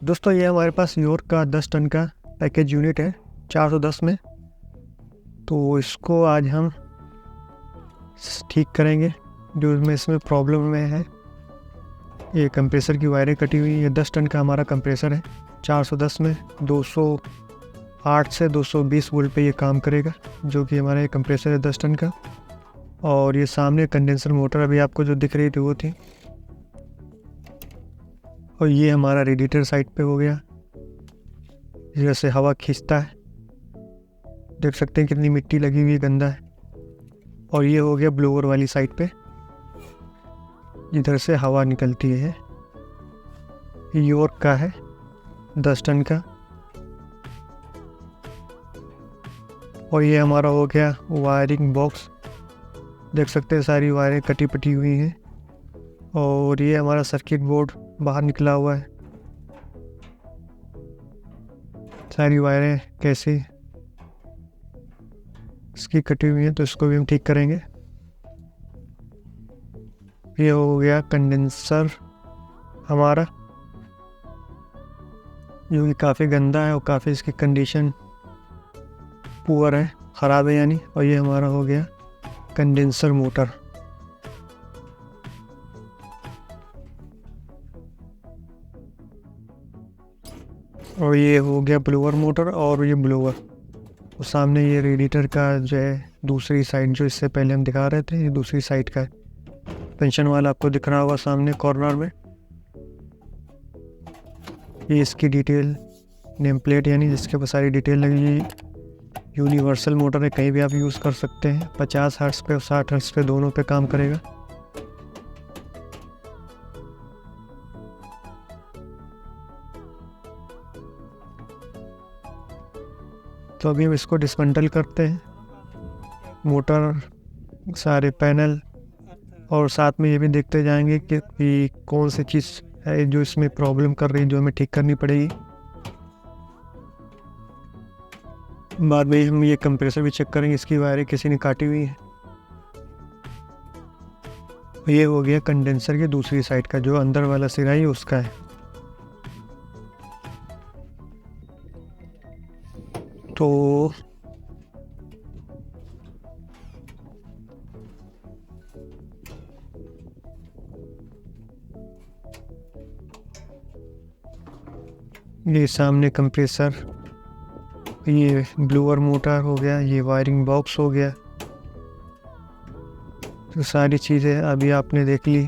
दोस्तों ये हमारे पास यॉर्क का 10 टन का पैकेज यूनिट है 410 में। तो इसको आज हम ठीक करेंगे जो इसमें प्रॉब्लम में है। ये कंप्रेसर की वायरें कटी हुई है। 10 टन का हमारा कंप्रेसर है 410 में। 208 से 220 वोल्ट पे ये काम करेगा, जो कि हमारा ये कंप्रेसर है 10 टन का। और ये सामने कंडेंसर मोटर अभी आपको जो दिख रही थी वो थी। और ये हमारा रेडिएटर साइड पे हो गया, जैसे हवा खींचता है। देख सकते हैं कितनी मिट्टी लगी हुई, गंदा है। और ये हो गया ब्लोअर वाली साइड पे, इधर से हवा निकलती है। यॉर्क का है 10 टन का। और ये हमारा हो गया वायरिंग बॉक्स। देख सकते हैं सारी वायरें कटी पटी हुई हैं। और ये हमारा सर्किट बोर्ड बाहर निकला हुआ है। सारी वायरें कैसे इसकी कटी हुई हैं, तो इसको भी हम ठीक करेंगे। ये हो गया कंडेंसर हमारा, जो कि काफ़ी गंदा है और काफ़ी इसकी कंडीशन पुअर है, ख़राब है यानी। और ये हमारा हो गया कंडेंसर मोटर। और ये हो गया ब्लोअर मोटर। और ये ब्लोअर और सामने ये रेडिएटर का जो है दूसरी साइड, जो इससे पहले हम दिखा रहे थे, ये दूसरी साइड का है। पेंशन वाला आपको दिख रहा होगा सामने कॉर्नर में। ये इसकी डिटेल नेम प्लेट, यानी जिसके ऊपर सारी डिटेल लगी। यूनिवर्सल मोटर है, कहीं भी आप यूज़ कर सकते हैं। 50 हर्ट्ज़ पे और 60 हर्ट्ज़ पे दोनों पे काम करेगा। तो अभी हम इसको डिसमेंटल करते हैं, मोटर, सारे पैनल। और साथ में ये भी देखते जाएंगे कि कौन सी चीज़ है जो इसमें प्रॉब्लम कर रही है, जो हमें ठीक करनी पड़ेगी। बाद में हम ये कंप्रेसर भी चेक करेंगे, इसकी वायरें किसी ने काटी हुई है। ये हो गया कंडेंसर की दूसरी साइड का, जो अंदर वाला सिरा है उसका है। तो ये सामने कंप्रेसर, ये ब्लोअर मोटर हो गया, ये वायरिंग बॉक्स हो गया। तो सारी चीज़ें अभी आपने देख ली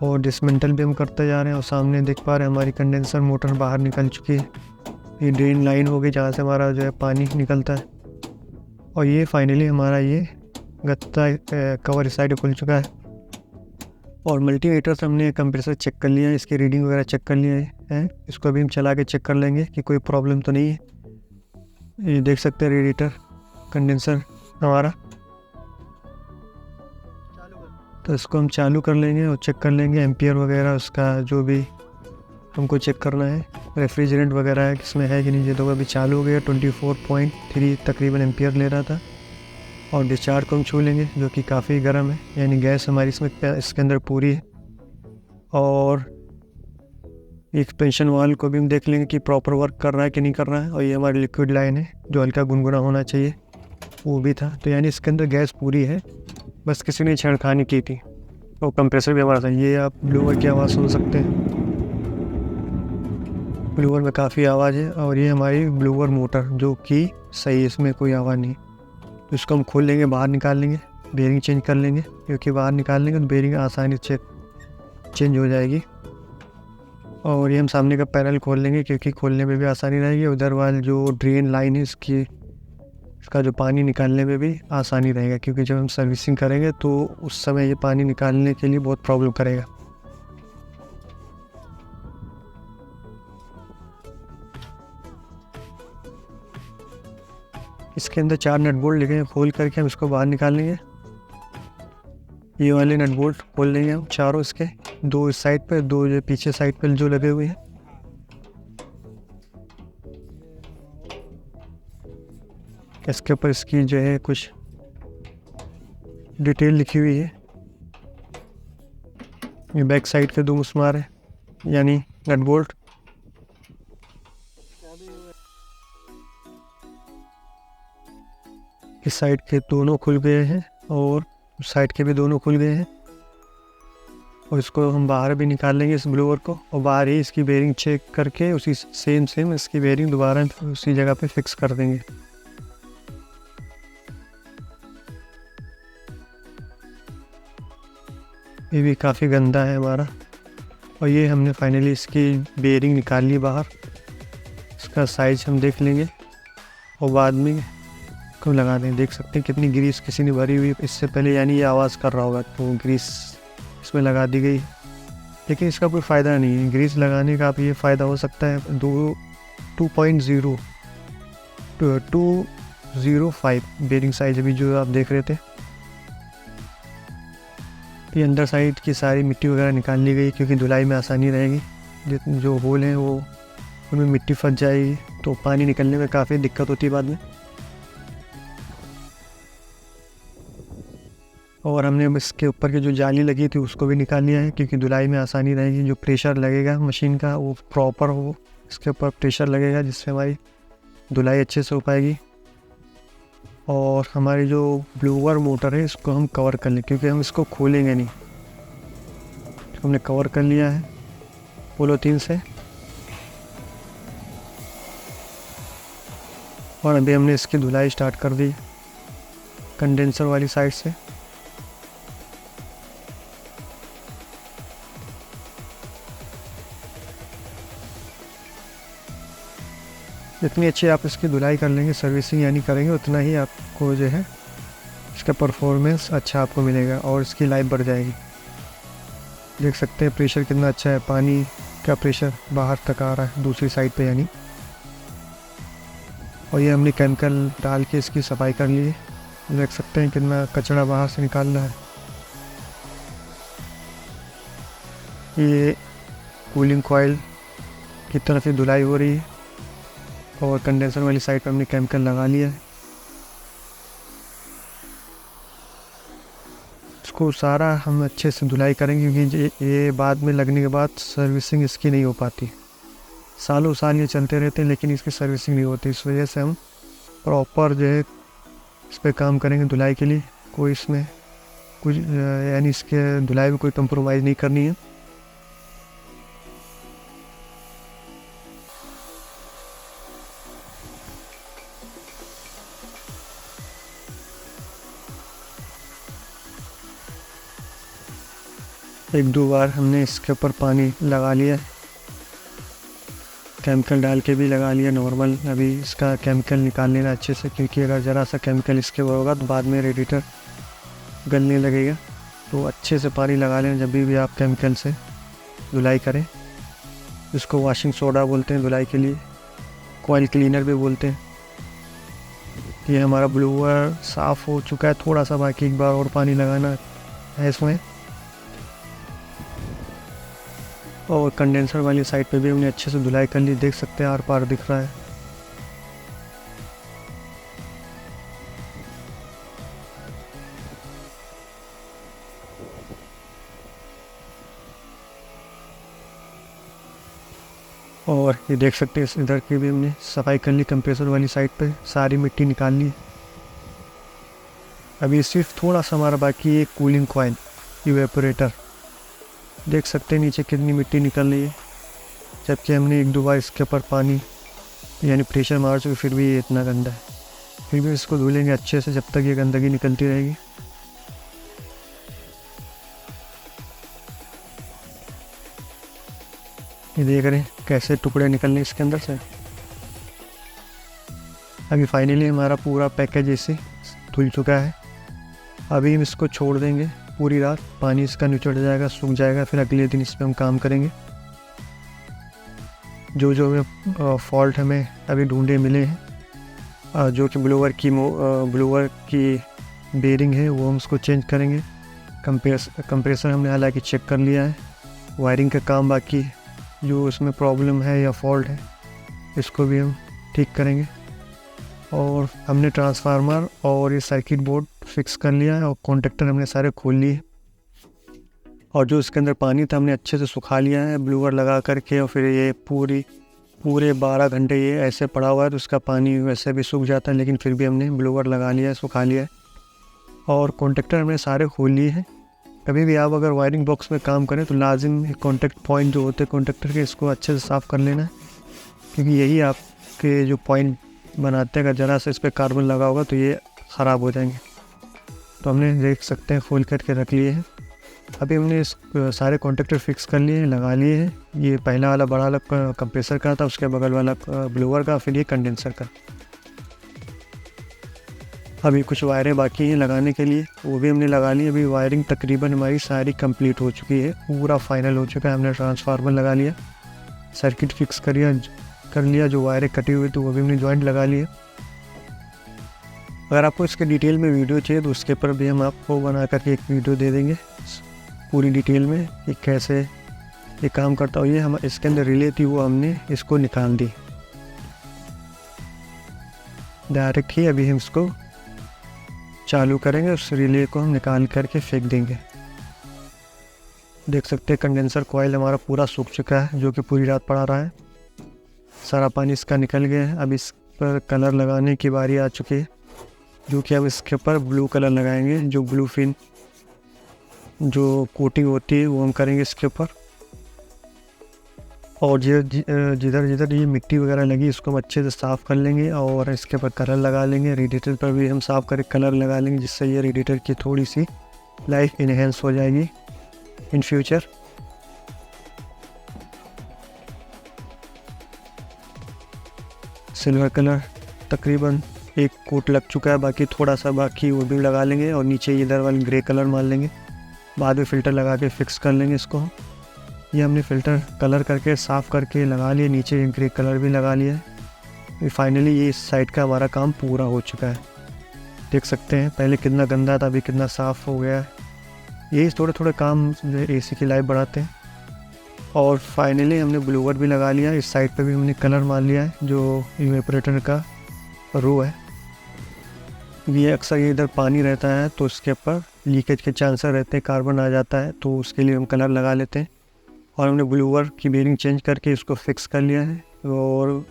और डिसमेंटल भी हम करते जा रहे हैं। और सामने देख पा रहे हैं हमारी कंडेंसर मोटर बाहर निकल चुकी है। ये ड्रेन लाइन हो गई जहाँ से हमारा जो है पानी निकलता है। और ये फाइनली हमारा ये गत्ता कवर इस साइड खुल चुका है। और मल्टीमीटर से हमने कंप्रेसर चेक कर लिया है, इसकी रीडिंग वगैरह चेक कर लिया है। इसको अभी हम चला के चेक कर लेंगे कि कोई प्रॉब्लम तो नहीं है। ये देख सकते हैं रेडिएटर कंडेंसर हमारा। तो इसको हम चालू कर लेंगे और चेक कर लेंगे एम्पियर वगैरह, उसका जो भी हमको चेक करना है। रेफ्रिजरेंट वगैरह है किसमें है कि नहीं। ये तो अभी चालू हो गया, 24.3 तकरीबन एम्पियर ले रहा था। और डिस्चार्ज को हम छू लेंगे, जो कि काफ़ी गर्म है, यानी गैस हमारी इसके अंदर पूरी है। और एक्सपेंशन वाल्व को भी हम देख लेंगे कि प्रॉपर वर्क कर रहा है कि नहीं कर रहा है। और ये हमारी लिक्विड लाइन है, जो हल्का गुनगुना होना चाहिए, वो भी था। तो यानी इसके अंदर गैस पूरी है, बस किसी ने छेड़खानी की थी। और कंप्रेसर भी हमारा था। ये आप ब्लोअर की आवाज़ सुन सकते हैं, ब्लोअर में काफ़ी आवाज़ है। और ये हमारी ब्लोअर मोटर, जो कि सही, इसमें कोई आवाज़ नहीं। तो इसको हम खोल लेंगे, बाहर निकाल लेंगे, बेयरिंग चेंज कर लेंगे, क्योंकि बाहर निकाल लेंगे तो बेयरिंग आसानी से चेंज हो जाएगी। और ये हम सामने का पैनल खोल लेंगे, क्योंकि खोलने में भी आसानी रहेगी। उधर वाली जो ड्रेन लाइन है इसका जो पानी निकालने में भी आसानी रहेगा, क्योंकि जब हम सर्विसिंग करेंगे तो उस समय ये पानी निकालने के लिए बहुत प्रॉब्लम करेगा। इसके अंदर 4 नट बोल्ट लिखे हैं, खोल करके हम इसको बाहर निकाल लेंगे। ये वाले नट बोल्ट खोल लेंगे हम चारों, इसके 2 इस साइड पे, 2 जो पीछे साइड पे जो लगे हुए हैं। इसके ऊपर इसकी जो है कुछ डिटेल लिखी हुई है। ये बैक साइड के 2 मुस्मार है, यानी नट बोल्ट। इस साइड के दोनों खुल गए हैं और उस साइड के भी दोनों खुल गए हैं। और इसको हम बाहर भी निकाल लेंगे इस ब्लोअर को, और बाहर ही इसकी बेयरिंग चेक करके उसी सेम इसकी बेयरिंग दोबारा उसी जगह पे फिक्स कर देंगे। ये भी काफ़ी गंदा है हमारा। और ये हमने फाइनली इसकी बेयरिंग निकाल ली बाहर। इसका साइज हम देख लेंगे और बाद में क्यों लगा दें। देख सकते हैं कितनी ग्रीस किसी ने भरी हुई इससे पहले, यानी ये आवाज़ कर रहा होगा तो ग्रीस इसमें लगा दी गई। लेकिन इसका कोई फ़ायदा नहीं है। ग्रीस लगाने का आप ये फ़ायदा हो सकता है 2.05 बेयरिंग साइज अभी जो आप देख रहे थे। ये अंदर साइड की सारी मिट्टी वगैरह निकाल ली गई क्योंकि धुलाई में आसानी रहेगी। जो होल हैं वो उनमें मिट्टी फंस जाएगी तो पानी निकलने में काफ़ी दिक्कत होती है बाद में। और हमने इसके ऊपर की जो जाली लगी थी उसको भी निकाल लिया है क्योंकि धुलाई में आसानी रहेगी। जो प्रेशर लगेगा मशीन का वो प्रॉपर हो, इसके ऊपर प्रेशर लगेगा जिससे हमारी धुलाई अच्छे से हो पाएगी। और हमारी जो ब्लोअर मोटर है इसको हम कवर कर लें क्योंकि हम इसको खोलेंगे नहीं। हमने कवर कर लिया है पॉलीथीन से। और अभी हमने इसकी धुलाई स्टार्ट कर दी कंडेंसर वाली साइड से। जितनी अच्छी आप इसकी धुलाई कर लेंगे, सर्विसिंग यानी करेंगे, उतना ही आपको जो है इसका परफॉर्मेंस अच्छा आपको मिलेगा और इसकी लाइफ बढ़ जाएगी। देख सकते हैं प्रेशर कितना अच्छा है, पानी का प्रेशर बाहर तक आ रहा है दूसरी साइड पे यानी। और ये हमने केमिकल डाल के इसकी सफाई कर ली है। देख सकते हैं कितना कचरा बाहर से निकाल रहा है। ये कूलिंग कॉइल की तरफ से धुलाई हो रही है और कंडेंसर वाली साइड पर हमने केमिकल लगा लिया है। इसको सारा हम अच्छे से धुलाई करेंगे क्योंकि ये बाद में लगने के बाद सर्विसिंग इसकी नहीं हो पाती। सालों साल ये चलते रहते हैं लेकिन इसकी सर्विसिंग नहीं होती। इस वजह से हम प्रॉपर जो है इस पर काम करेंगे धुलाई के लिए। कोई इसमें कुछ यानी इसके धुलाई में कोई कंप्रोमाइज़ नहीं करनी है। एक दो बार हमने इसके ऊपर पानी लगा लिया, केमिकल डाल के भी लगा लिया नॉर्मल। अभी इसका केमिकल निकाल लेना अच्छे से क्योंकि अगर ज़रा सा केमिकल इसके ऊपर होगा तो बाद में रेडिएटर गलने लगेगा। तो अच्छे से पानी लगा लें जब भी आप केमिकल से धुलाई करें। इसको वॉशिंग सोडा बोलते हैं धुलाई के लिए, कॉइल क्लीनर भी बोलते हैं। ये हमारा ब्लोअर साफ़ हो चुका है, थोड़ा सा बाकी एक बार और पानी लगाना है इसमें। और कंडेंसर वाली साइड पे भी हमने अच्छे से धुलाई कर ली। देख सकते हैं आर पार दिख रहा है। और ये देख सकते हैं इधर की भी हमने सफाई कर ली। कंप्रेसर वाली साइड पे सारी मिट्टी निकाल ली। अभी सिर्फ थोड़ा सा हमारा बाकी है कूलिंग कॉइल इवेपोरेटर। देख सकते हैं नीचे कितनी मिट्टी निकल रही है, जबकि हमने एक दो बार इसके ऊपर पानी यानी प्रेशर मार चुके फिर भी ये इतना गंदा है। फिर भी इसको धुलेंगे अच्छे से जब तक ये गंदगी निकलती रहेगी। ये देख रहे हैं कैसे टुकड़े निकलने इसके अंदर से। अभी फाइनली हमारा पूरा पैकेज इसे धुल चुका है। अभी हम इसको छोड़ देंगे पूरी रात, पानी इसका निचड़ जाएगा, सूख जाएगा, फिर अगले दिन इस पर हम काम करेंगे। जो जो हमें फॉल्ट हमें अभी ढूंढे मिले हैं, जो कि ब्लोअर की बेयरिंग है वो हम उसको चेंज करेंगे। कंप्रेसर हमने हालांकि चेक कर लिया है। वायरिंग का काम बाकी है, जो उसमें प्रॉब्लम है या फॉल्ट है इसको भी हम ठीक करेंगे। और हमने ट्रांसफार्मर और ये सर्किट बोर्ड फिक्स कर लिया है और कॉन्टेक्टर हमने सारे खोल लिए। और जो इसके अंदर पानी था हमने अच्छे से सुखा लिया है ब्लोअर लगा करके। और फिर ये पूरी पूरे 12 घंटे ये ऐसे पड़ा हुआ है, तो उसका पानी वैसे भी सूख जाता है, लेकिन फिर भी हमने ब्लोअर लगा लिया है, सुखा लिया है। और कॉन्टेक्टर हमने सारे खोल लिए हैं। कभी भी आप अगर वायरिंग बॉक्स में काम करें तो लाजिम कॉन्टेक्ट पॉइंट जो होते हैं कॉन्टेक्टर के, इसको अच्छे से साफ़ कर लेना है, क्योंकि यही आपके जो पॉइंट बनाते हैं, अगर ज़रा से इस पर कार्बन लगा होगा तो ये ख़राब हो जाएंगे। तो हमने देख सकते हैं खोल करके रख लिए हैं। अभी हमने इस सारे कॉन्टेक्टर फिक्स कर लिए हैं, लगा लिए हैं। ये पहला वाला बड़ा वाला कंप्रेसर का था, उसके बगल वाला ब्लोअर का, फिर ये कंडेंसर का। अभी कुछ वायरें बाकी हैं लगाने के लिए, वो भी हमने लगा ली। अभी वायरिंग तकरीबन हमारी सारी कंप्लीट हो चुकी है, पूरा फाइनल हो चुका है। हमने ट्रांसफार्मर लगा लिया, सर्किट फिक्स कर लिया, जो वायरें कटी हुई तो वो भी हमने जॉइंट लगा लिए। अगर आपको इसके डिटेल में वीडियो चाहिए तो उसके ऊपर भी हम आपको बना करके एक वीडियो दे देंगे पूरी डिटेल में कि कैसे ये काम करता हो। ये हम इसके अंदर रिले थी, वो हमने इसको निकाल दी डायरेक्ट ही। अभी हम इसको चालू करेंगे, उस रिले को हम निकाल करके फेंक देंगे। देख सकते हैं कंडेंसर कॉइल हमारा पूरा सूख चुका है, जो कि पूरी रात पड़ा रहा है। सारा पानी इसका निकल गया है। अब इस पर कलर लगाने की बारी आ चुकी है, जो कि अब इसके ऊपर ब्लू कलर लगाएंगे। जो ब्लू फिन जो कोटिंग होती है वो हम करेंगे इसके ऊपर। और जिधर जिधर ये मिट्टी वगैरह लगी इसको हम अच्छे से साफ़ कर लेंगे और इसके ऊपर कलर लगा लेंगे। रेडिएटर पर भी हम साफ़ करके कलर लगा लेंगे, जिससे ये रेडिएटर की थोड़ी सी लाइफ इन्हेंस हो जाएगी इन फ्यूचर। सिल्वर कलर तकरीबन एक कोट लग चुका है, बाकी थोड़ा सा बाकी वो भी लगा लेंगे। और नीचे इधर वाले ग्रे कलर मार लेंगे, बाद में फ़िल्टर लगा के फिक्स कर लेंगे इसको। ये हमने फ़िल्टर कलर करके साफ़ करके लगा लिए, नीचे ग्रे कलर भी लगा लिया है। फाइनली ये इस साइड का हमारा काम पूरा हो चुका है। देख सकते हैं पहले कितना गंदा था, अभी कितना साफ़ हो गया है। यही थोड़े थोड़े काम AC की लाइफ बढ़ाते हैं। और फाइनली हमने ब्लोअर भी लगा लिया, इस साइड पे भी हमने कलर मार लिया है, जो इवेपोरेटर का रो है। ये अक्सर ये इधर पानी रहता है तो इसके ऊपर लीकेज के चांसेस रहते हैं, कार्बन आ जाता है, तो उसके लिए हम कलर लगा लेते हैं। और हमने ब्लोअर की बेरिंग चेंज करके इसको फिक्स कर लिया है और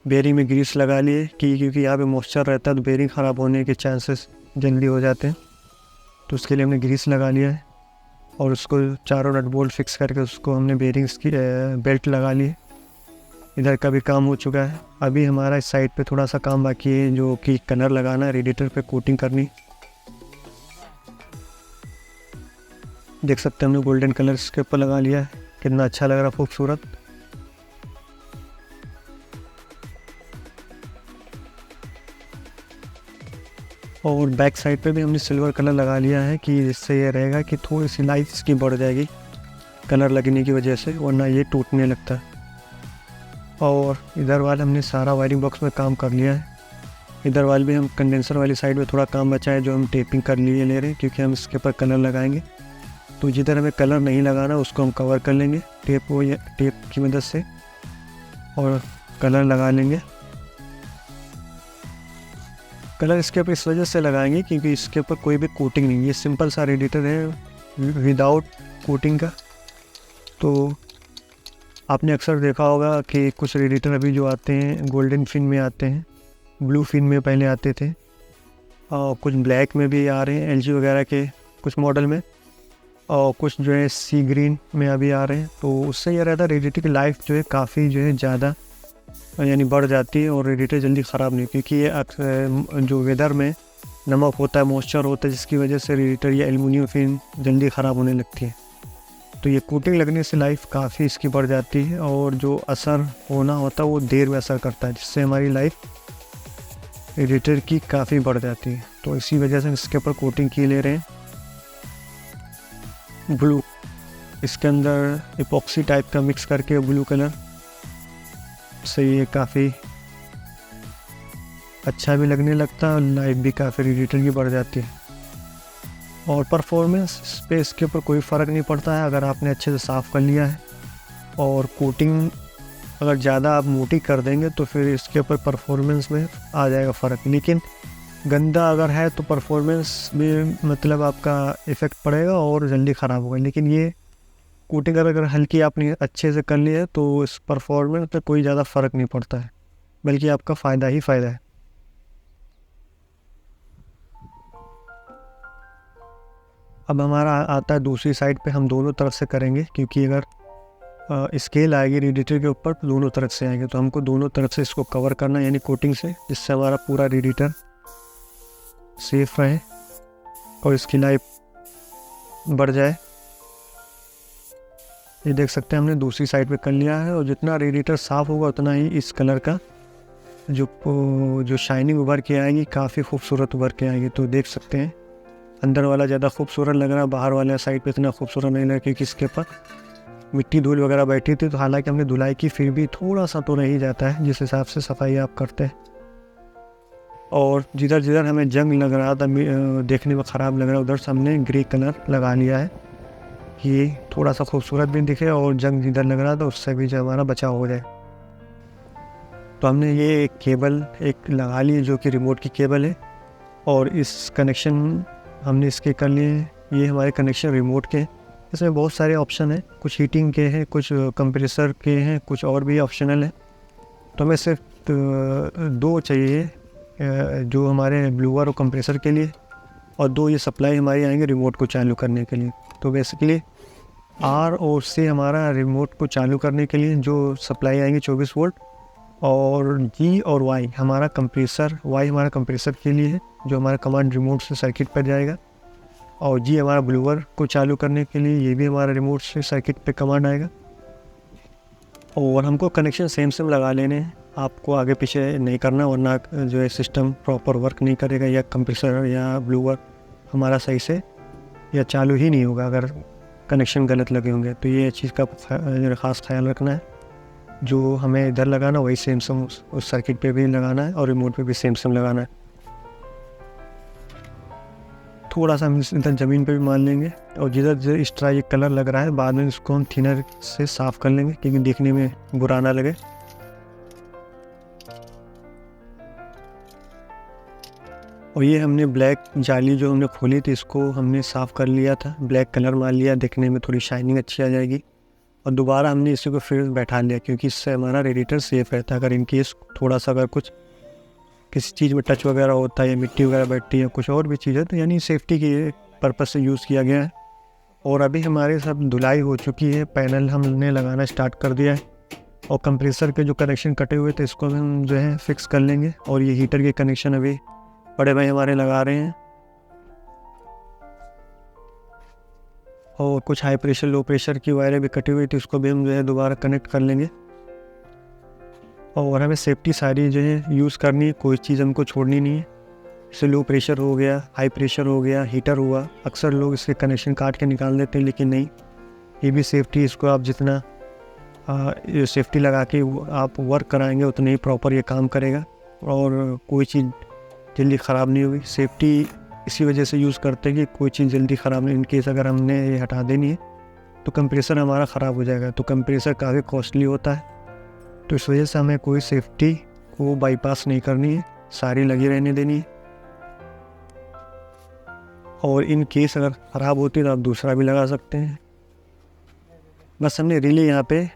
बेरिंग में ग्रीस लगा लिए क्योंकि यहाँ पे मॉइस्चर रहता है तो बेरिंग ख़राब होने के चांसेस जल्दी हो जाते हैं, तो उसके लिए हमने ग्रीस लगा लिया है। और उसको चारों नट बोल्ट फिक्स करके उसको हमने बेरिंग्स की बेल्ट लगा ली। इधर का भी काम हो चुका है। अभी हमारा इस साइड पे थोड़ा सा काम बाकी है, जो कि कलर लगाना है, रेडिएटर पे कोटिंग करनी। देख सकते हैं हमने गोल्डन कलर इसके ऊपर लगा लिया है, कितना अच्छा लग रहा, खूबसूरत। और बैक साइड पे भी हमने सिल्वर कलर लगा लिया है कि जिससे ये रहेगा कि थोड़ी सी लाइफ इसकी बढ़ जाएगी कलर लगने की वजह से, वरना ये टूटने लगता है। और इधर वाले हमने सारा वायरिंग बॉक्स में काम कर लिया है। इधर वाले भी हम कंडेंसर वाली साइड में थोड़ा काम बचा है, जो हम टेपिंग कर लिए ले रहे हैं, क्योंकि हम इसके ऊपर कलर लगाएंगे। तो जिधर हमें कलर नहीं लगाना उसको हम कवर कर लेंगे टेप की मदद से और कलर लगा लेंगे। कलर इसके ऊपर इस वजह से लगाएंगे क्योंकि इसके ऊपर कोई भी कोटिंग नहीं है, ये सिंपल सा रेडिएटर है विदाउट कोटिंग का। तो आपने अक्सर देखा होगा कि कुछ रेडिएटर अभी जो आते हैं गोल्डन फिन में आते हैं, ब्लू फिन में पहले आते थे, और कुछ ब्लैक में भी आ रहे हैं LG वगैरह के कुछ मॉडल में, और कुछ जो है सी ग्रीन में अभी आ रहे हैं। तो उससे यह रहता है रेडिएटर की लाइफ जो है काफ़ी जो है ज़्यादा यानी बढ़ जाती है और रेडिएटर जल्दी ख़राब नहीं, क्योंकि ये जो वेदर में नमक होता है, मॉइस्चर होता है, जिसकी वजह से रेडिएटर या एल्युमिनियम फिन जल्दी ख़राब होने लगती है। तो ये कोटिंग लगने से लाइफ काफ़ी इसकी बढ़ जाती है और जो असर होना होता है वो देर में असर करता है, जिससे हमारी लाइफ रेडिएटर की काफ़ी बढ़ जाती है। तो इसी वजह से इसके ऊपर कोटिंग की ले रहे हैं ब्लू, इसके अंदर इपॉक्सी टाइप का मिक्स करके ब्लू कलर से ये काफ़ी अच्छा भी लगने लगता है और लाइफ भी काफ़ी रेडिएटर की बढ़ जाती है। और परफॉर्मेंस पे इसके ऊपर कोई फ़र्क नहीं पड़ता है अगर आपने अच्छे से साफ़ कर लिया है। और कोटिंग अगर ज़्यादा आप मोटी कर देंगे तो फिर इसके ऊपर परफॉर्मेंस में आ जाएगा फ़र्क, लेकिन गंदा अगर है तो परफॉर्मेंस में मतलब आपका इफ़ेक्ट पड़ेगा और जल्दी ख़राब होगा। लेकिन ये कोटिंग अगर हल्की आपने अच्छे से कर ली है तो इस परफॉर्मेंस पे कोई ज़्यादा फ़र्क नहीं पड़ता है, बल्कि आपका फ़ायदा ही फ़ायदा है। अब हमारा आता है दूसरी साइड पे, हम दोनों तरफ से करेंगे, क्योंकि अगर स्केल आएगी रेडिएटर के ऊपर तो दोनों तरफ से आएंगे, तो हमको दोनों तरफ से इसको कवर करना, यानी कोटिंग से, जिससे हमारा पूरा रेडिएटर सेफ रहे और इसकी लाइफ बढ़ जाए। ये देख सकते हैं हमने दूसरी साइड पे कर लिया है, और जितना रेडिएटर साफ़ होगा उतना ही इस कलर का जो शाइनिंग उभर के आएगी, काफ़ी खूबसूरत उभर के आएगी। तो देख सकते हैं अंदर वाला ज़्यादा खूबसूरत लग रहा है, बाहर वाले साइड पे इतना खूबसूरत नहीं लग रहा, क्योंकि इसके ऊपर मिट्टी धूल वगैरह बैठी थी। तो हालांकि हमने धुलाई की, फिर भी थोड़ा सा तो रह ही जाता है, जिस हिसाब से सफाई आप करते हैं। और जिधर जिधर हमें जंग लग रहा था, देखने में ख़राब लग रहा है, उधर से हमने ग्रे कलर लगा लिया है कि थोड़ा सा खूबसूरत भी दिखे, और जंग जिधर लग रहा था उससे भी जो हमारा बचाव हो जाए। तो हमने ये एक केबल एक लगा ली जो कि रिमोट की केबल है, और इस कनेक्शन हमने इसके कर लिए। ये हमारे कनेक्शन रिमोट के, इसमें बहुत सारे ऑप्शन हैं, कुछ हीटिंग के हैं, कुछ कंप्रेसर के हैं, कुछ और भी ऑप्शनल हैं। तो हमें सिर्फ 2 चाहिए, जो हमारे ब्लूअर और कंप्रेसर के लिए, और 2 ये सप्लाई हमारी आएंगे रिमोट को चालू करने के लिए। तो बेसिकली आर और सी हमारा रिमोट को चालू करने के लिए जो सप्लाई आएंगी 24 वोल्ट, और जी और वाई हमारा कंप्रेसर, वाई हमारा कंप्रेसर के लिए है जो हमारा कमांड रिमोट से सर्किट पर जाएगा, और जी हमारा ब्लूअर को चालू करने के लिए, ये भी हमारा रिमोट से सर्किट पे कमांड आएगा। और हमको कनेक्शन सेम सेम लगा लेने हैं, आपको आगे पीछे नहीं करना, वरना जो है सिस्टम प्रॉपर वर्क नहीं करेगा, या कंप्रेसर या ब्लूअर हमारा सही से या चालू ही नहीं होगा अगर कनेक्शन गलत लगे होंगे। तो ये चीज़ का ख़ास ख्याल रखना है, जो हमें इधर लगाना वही सेम सेम उस सर्किट पे भी लगाना है, और रिमोट पे भी सेम सेम लगाना है। थोड़ा सा हम इधर ज़मीन पे भी मान लेंगे, और जिधर जिधर एक्स्ट्रा ये कलर लग रहा है बाद में इसको हम थिनर से साफ़ कर लेंगे, क्योंकि देखने में बुरा ना लगे। और ये हमने ब्लैक जाली जो हमने खोली थी, इसको हमने साफ़ कर लिया था, ब्लैक कलर मार लिया, देखने में थोड़ी शाइनिंग अच्छी आ जाएगी। और दोबारा हमने इसी को फिर बैठा लिया, क्योंकि इससे हमारा रेडिएटर सेफ़ रहता है। अगर इनकेस थोड़ा सा अगर कुछ किसी चीज़ में टच वगैरह होता है, या मिट्टी वगैरह बैठती है, कुछ और भी चीज़ है, तो यानी सेफ्टी के पर्पज़ से यूज़ किया गया है। और अभी हमारे सब धुलाई हो चुकी है, पैनल हमने लगाना स्टार्ट कर दिया है, और कंप्रेसर के जो कनेक्शन कटे हुए थे इसको हम जो है फिक्स कर लेंगे। और ये हीटर के कनेक्शन अभी बड़े भाई हमारे लगा रहे हैं, और कुछ हाई प्रेशर लो प्रेशर की वायरें भी कटी हुई थी, उसको भी हम जो है दोबारा कनेक्ट कर लेंगे। और हमें सेफ्टी सारी जो है यूज़ करनी है, कोई चीज़ हमको छोड़नी नहीं है। जैसे लो प्रेशर हो गया, हाई प्रेशर हो गया, हीटर हुआ, अक्सर लोग इसके कनेक्शन काट के निकाल देते हैं, लेकिन नहीं, ये भी सेफ्टी, इसको आप जितना सेफ्टी लगा के आप वर्क कराएंगे उतने ही प्रॉपर ये काम करेगा, और कोई चीज़ जल्दी ख़राब नहीं होगी। सेफ्टी इसी वजह से यूज़ करते हैं कि कोई चीज़ जल्दी ख़राब नहीं, इनकेस अगर हमने ये हटा देनी है तो कंप्रेसर हमारा ख़राब हो जाएगा। तो कंप्रेसर काफ़ी कॉस्टली होता है, तो इस वजह से हमें कोई सेफ्टी को बाईपास नहीं करनी है, सारी लगी रहने देनी है। और इन केस अगर ख़राब होती है तो आप दूसरा भी लगा सकते हैं। बस हमने रिले यहाँ पे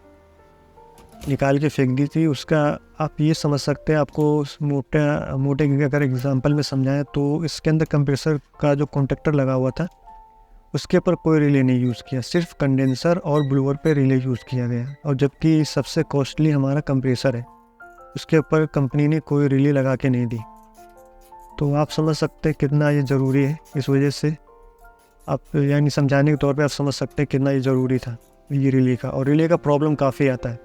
निकाल के फेंक दी थी, उसका आप ये समझ सकते हैं, आपको मोटे अगर एग्जांपल में समझाएं तो इसके अंदर कंप्रेसर का जो कॉन्टेक्टर लगा हुआ था उसके ऊपर कोई रिले नहीं यूज़ किया, सिर्फ कंडेंसर और ब्लोअर पे रिले यूज़ किया गया। और जबकि सबसे कॉस्टली हमारा कंप्रेसर है, उसके ऊपर कंपनी ने कोई रिले लगा के नहीं दी। तो आप समझ सकते हैं कितना ये ज़रूरी है। इस वजह से आप यानी समझाने के तौर पे आप समझ सकते हैं कितना ये ज़रूरी था ये रिले का। और रिले का प्रॉब्लम काफ़ी आता है,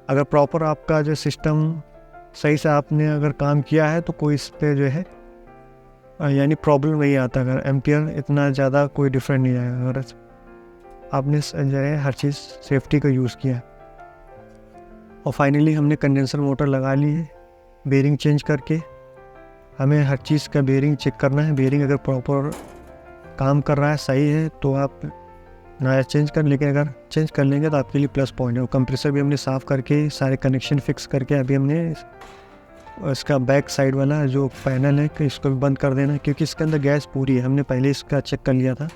अगर प्रॉपर आपका जो सिस्टम सही से आपने अगर काम किया है तो कोई इस पर जो है यानी प्रॉब्लम नहीं आता। अगर एम्पियर इतना ज़्यादा कोई डिफरेंट नहीं आएगा अगर आपने जो है हर चीज़ सेफ्टी का यूज़ किया। और फाइनली हमने कंडेंसर मोटर लगा ली है, बेरिंग चेंज करके। हमें हर चीज़ का बेरिंग चेक करना है, बेरिंग अगर प्रॉपर काम कर रहा है, सही है, तो आप नया चेंज कर, लेकिन अगर चेंज कर लेंगे तो आपके लिए प्लस पॉइंट है। और कंप्रेसर भी हमने साफ़ करके सारे कनेक्शन फिक्स करके अभी हमने इसका बैक साइड वाला जो पैनल है कि इसको भी बंद कर देना है, क्योंकि इसके अंदर गैस पूरी है। हमने पहले इसका चेक कर लिया था,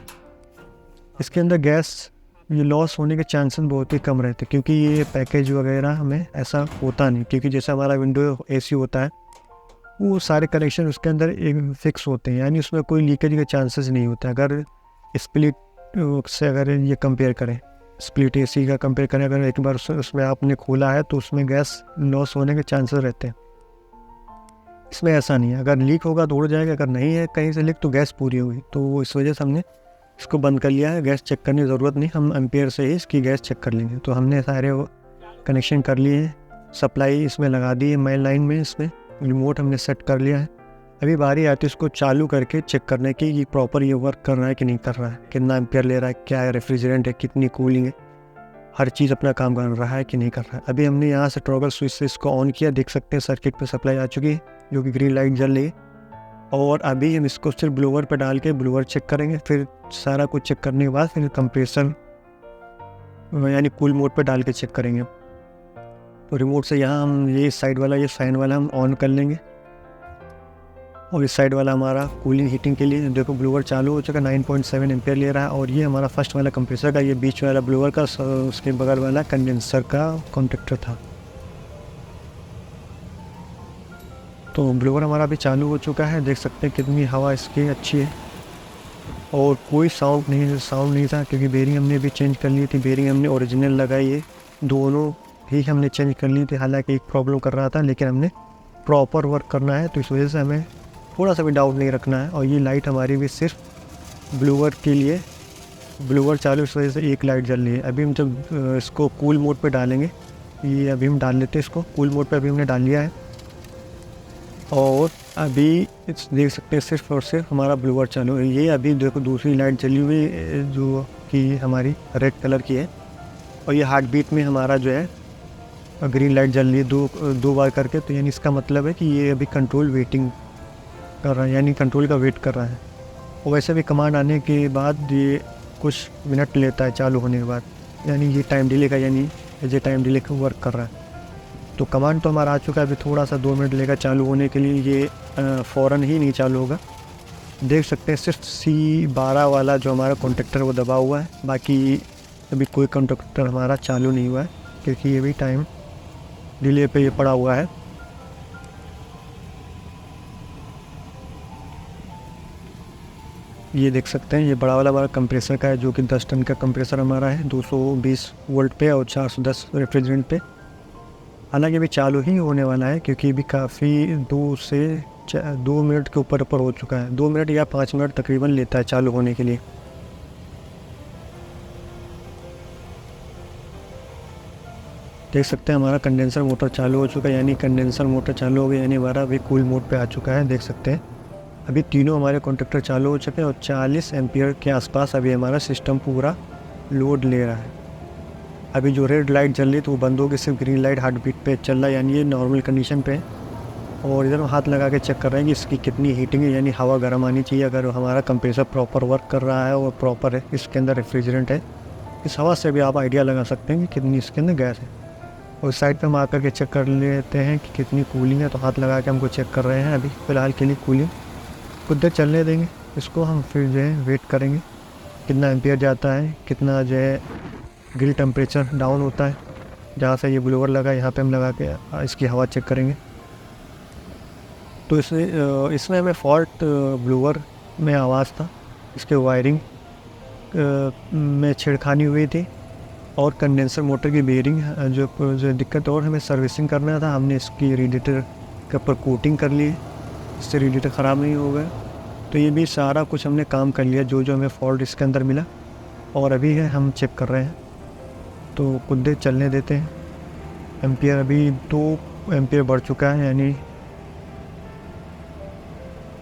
इसके अंदर गैस ये लॉस होने के चांसेस बहुत ही कम रहते हैं, क्योंकि ये पैकेज वगैरह हमें ऐसा होता नहीं, क्योंकि जैसे हमारा विंडो एसी होता है वो सारे कनेक्शन उसके अंदर एक फिक्स होते हैं, यानी उसमें कोई लीकेज के चांसेस नहीं होते। अगर स्प्लिट से अगर ये कंपेयर करें, स्प्लिट एसी का कंपेयर करें, अगर एक बार उसमें आपने खोला है तो उसमें गैस लॉस होने के चांसेस रहते हैं। इसमें ऐसा नहीं है, अगर लीक होगा तो उड़ जाएगा, अगर नहीं है कहीं से लीक तो गैस पूरी होगी। तो इस वजह से हमने इसको बंद कर लिया है, गैस चेक करने की ज़रूरत नहीं, हम एम्पियर से ही इसकी गैस चेक कर लेंगे। तो हमने सारे कनेक्शन कर लिए हैं, सप्लाई इसमें लगा दी है मेन लाइन में, इसमें रिमोट हमने सेट कर लिया है। अभी बारी आती है इसको चालू करके चेक करने की कि प्रॉपर ये वर्क कर रहा है कि नहीं कर रहा है, कितना एम्पियर ले रहा है, क्या है रेफ्रिजरेंट है, कितनी कूलिंग है, हर चीज़ अपना काम कर रहा है कि नहीं कर रहा है। अभी हमने यहाँ से टॉगल स्विच से इसको ऑन किया, देख सकते हैं सर्किट पे सप्लाई आ चुकी है जो कि ग्रीन लाइट जल रही है। और अभी हम इसको सिर्फ ब्लोअर पे डाल के ब्लोअर चेक करेंगे, फिर सारा कुछ चेक करने के बाद फिर कंप्रेसर यानी कूल मोड पे डाल के चेक करेंगे। तो रिमोट से यहाँ हम ये साइड वाला, ये फैन वाला हम ऑन कर लेंगे, और इस साइड वाला हमारा कूलिंग हीटिंग के लिए देखो ब्लोअर चालू हो चुका, 9.7 एम्पियर ले रहा है। और ये हमारा फर्स्ट वाला कंप्रेसर का, ये बीच वाला ब्लोअर का, उसके बगल वाला कंडेंसर का कॉन्टेक्टर था। तो ब्लोअर हमारा अभी चालू हो चुका है, देख सकते हैं कितनी हवा इसकी अच्छी है, और कोई साउंड नहीं था, क्योंकि बेरिंग हमने भी चेंज कर ली थी। बेरिंग हमने ओरिजिनल लगाई है, दोनों ही हमने चेंज कर ली थी। हालांकि एक प्रॉब्लम कर रहा था, लेकिन हमने प्रॉपर वर्क करना है तो इस वजह से हमें थोड़ा सा भी डाउट नहीं रखना है। और ये लाइट हमारी भी सिर्फ ब्लोअर के लिए, ब्लोअर चालू इस वजह से एक लाइट जल रही है। अभी हम जब इसको कूल मोड पे डालेंगे, ये अभी हम डाल लेते हैं इसको कूल मोड पे, अभी हमने डाल लिया है। और अभी देख सकते हैं सिर्फ और सिर्फ हमारा ब्लोअर चालू है। ये अभी देखो दूसरी लाइट जली हुई जो कि हमारी रेड कलर की है, और ये हार्ट बीट में हमारा जो है ग्रीन लाइट जल रही है दो बार करके। तो यानी इसका मतलब है कि ये अभी कंट्रोल वेटिंग कर रहा है, यानी कंट्रोल का वेट कर रहा है। और वैसे भी कमांड आने के बाद ये कुछ मिनट लेता है चालू होने के बाद, यानी ये टाइम डिले का, यानी ये टाइम डिले का वर्क कर रहा है। तो कमांड तो हमारा आ चुका है, अभी थोड़ा सा 2 मिनट लेगा चालू होने के लिए, ये फ़ौरन ही नहीं चालू होगा। देख सकते हैं सिर्फ C12 वाला जो हमारा कॉन्टेक्टर वो दबा हुआ है, बाकी अभी कोई कॉन्टेक्टर हमारा चालू नहीं हुआ है, क्योंकि ये भी टाइम डिले पे ये पड़ा हुआ है। ये देख सकते हैं ये बड़ा वाला हमारा कंप्रेसर का है, जो कि 10 टन का कंप्रेसर हमारा है, 220 वोल्ट पे और 410 रेफ्रिजरेंट पे। हालांकि अभी चालू ही होने वाला है, क्योंकि अभी काफ़ी 2 मिनट के ऊपर हो चुका है। 2 मिनट या 5 मिनट तकरीबन लेता है चालू होने के लिए। देख सकते हैं हमारा कंडेंसर मोटर चालू हो चुका है, यानी कंडेंसर मोटर चालू हो गया, यानी हमारा अभी कूल मोड पे आ चुका है। देख सकते हैं अभी तीनों हमारे कॉन्टेक्टर चालू हो चुके हैं, और 40 एम्पियर के आसपास अभी हमारा सिस्टम पूरा लोड ले रहा है। अभी जो रेड लाइट जल रही है तो वो बंद होगी, सिर्फ ग्रीन लाइट हार्ट बीट पे चल रहा है, यानी ये नॉर्मल कंडीशन पे है। और इधर हम हाथ लगा के चेक कर रहे हैं कि इसकी कितनी हीटिंग है, यानी हवा गर्म आनी चाहिए। अगर हमारा कंप्रेसर प्रॉपर वर्क कर रहा है और प्रॉपर है, इसके अंदर रेफ्रिजरेंट है, इस हवा से भी आप आइडिया लगा सकते हैं कि कितनी इसके अंदर गैस है। और साइड पे हम आकर के चेक कर लेते हैं कि कितनी कूलिंग है, तो हाथ लगा के हमको चेक कर रहे हैं। अभी फ़िलहाल के लिए कूलिंग कुछ देर चलने देंगे इसको, हम फिर जो है वेट करेंगे कितना एम्पियर जाता है, कितना जो है ग्रिल टेम्परेचर डाउन होता है। जहाँ से ये ब्लोअर लगा यहाँ पे हम लगा के इसकी हवा चेक करेंगे। तो इसमें हमें फॉल्ट ब्लोअर में आवाज़ था, इसके वायरिंग में छेड़खानी हुई थी, और कंडेंसर मोटर की बेयरिंग जो दिक्कत, और हमें सर्विसिंग करना था। हमने इसकी रेडिएटर के ऊपर कोटिंग कर ली, इससे रेडिएटर ख़राब नहीं हो गया। तो ये भी सारा कुछ हमने काम कर लिया, जो हमें फॉल्ट इसके अंदर मिला, और अभी है हम चेक कर रहे हैं। तो कुछ देर चलने देते हैं। एम्पियर अभी 2 एम्पियर बढ़ चुका है, यानी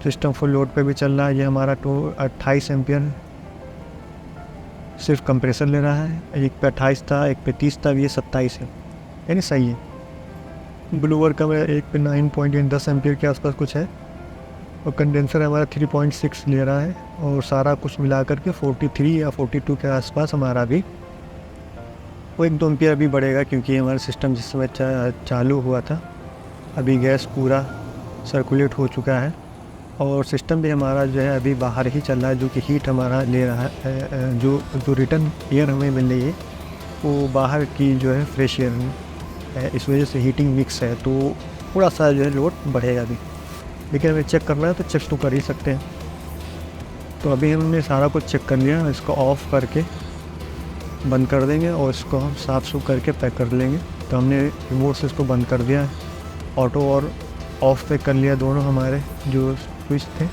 सिस्टम फुल लोड पे भी चल रहा है। ये हमारा 28 एम्पियर सिर्फ कंप्रेसर ले रहा है, एक पे 28 था, एक पे 30 था, ये 27 है, यानी सही है। ब्लोअर का एक पे 9.10 एम्पियर के आसपास कुछ है, और कंडेंसर हमारा 3.6 ले रहा है, और सारा कुछ मिला करके 43 या 42 के आसपास हमारा भी वो 1-2 एम्पियर अभी बढ़ेगा, क्योंकि हमारा सिस्टम जिस समय चालू हुआ था, अभी गैस पूरा सर्कुलेट हो चुका है। और सिस्टम भी हमारा जो है अभी बाहर ही चल रहा है, जो कि हीट हमारा ले रहा है। जो रिटर्न एयर हमें मिल रही है वो बाहर की जो है फ्रेश एयर है, इस वजह से हीटिंग मिक्स है, तो थोड़ा सा जो है लोड बढ़ेगा अभी। लेकिन हमें चेक करना है तो चेक तो कर ही सकते हैं। तो अभी हमने सारा कुछ चेक कर लिया, इसको ऑफ़ करके बंद कर देंगे और इसको हम साफ़ सुफ करके पैक कर लेंगे। तो हमने रिमोट से इसको बंद कर दिया है, ऑटो और ऑफ़ पे कर लिया दोनों हमारे जो स्विच थे।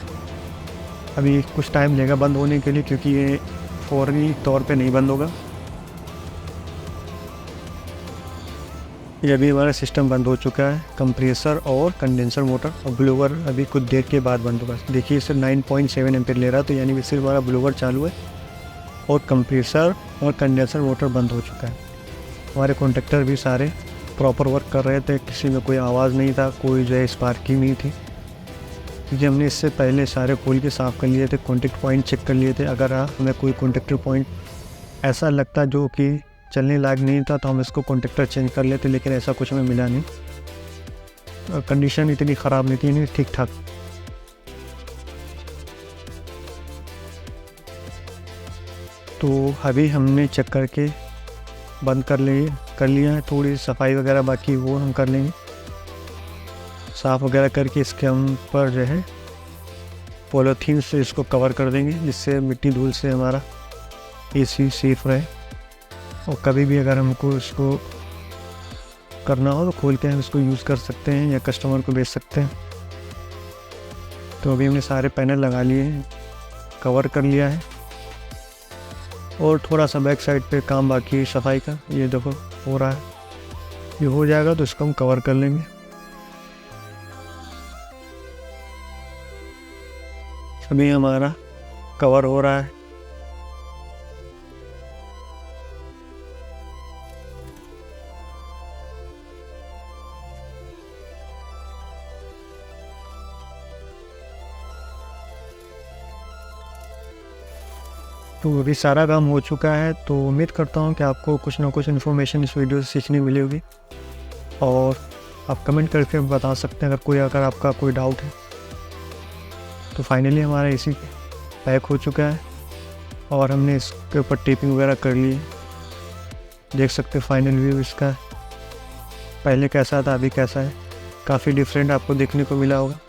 अभी कुछ टाइम लेगा बंद होने के लिए, क्योंकि ये फ़ौरी तौर पे नहीं बंद होगा। ये अभी हमारा सिस्टम बंद हो चुका है, कंप्रेसर और कंडेंसर मोटर, और ब्लोवर अभी कुछ देर के बाद बंद होगा। देखिए सिर्फ 9.7 एम्पीयर ले रहा है, तो यानी कि सिर्फ हमारा ब्लोवर चालू है और कंप्रेसर और कंडेंसर मोटर बंद हो चुका है। हमारे कॉन्टेक्टर भी सारे प्रॉपर वर्क कर रहे थे, किसी में कोई आवाज़ नहीं था, कोई जो है स्पार्किंग नहीं थी, क्योंकि हमने इससे पहले सारे खोल के साफ़ कर लिए थे, कॉन्टेक्ट पॉइंट चेक कर लिए थे। अगर हमें कोई कॉन्टेक्टर पॉइंट ऐसा लगता जो कि चलने लायक नहीं था तो हम इसको कॉन्टेक्टर चेंज कर लेते, लेकिन ऐसा कुछ हमें मिला नहीं। कंडीशन इतनी ख़राब नहीं थी, नहीं ठीक ठाक। तो अभी हमने चेक करके बंद कर लिया है। थोड़ी सफाई वगैरह बाकी वो हम कर लेंगे, साफ़ वगैरह करके इसके हम पर जो है पॉलीथीन से इसको कवर कर देंगे, जिससे मिट्टी धूल से हमारा एसी सेफ रहे। और कभी भी अगर हमको इसको करना हो तो खोल के हम इसको यूज़ कर सकते हैं या कस्टमर को बेच सकते हैं। तो अभी हमने सारे पैनल लगा लिए हैं, कवर कर लिया है, और थोड़ा सा बैक साइड पे काम बाकी है सफाई का। ये देखो हो रहा है, ये हो जाएगा तो इसको हम कवर कर लेंगे। अभी हमारा कवर हो रहा है। तो अभी सारा काम हो चुका है, तो उम्मीद करता हूँ कि आपको कुछ ना कुछ इन्फॉर्मेशन इस वीडियो से सीखने मिली होगी, और आप कमेंट करके बता सकते हैं अगर आपका कोई डाउट है। तो फाइनली हमारा एसी पैक हो चुका है और हमने इसके ऊपर टेपिंग वगैरह कर ली है। देख सकते हैं फाइनल व्यू इसका, पहले कैसा था अभी कैसा है, काफ़ी डिफरेंट आपको देखने को मिला होगा।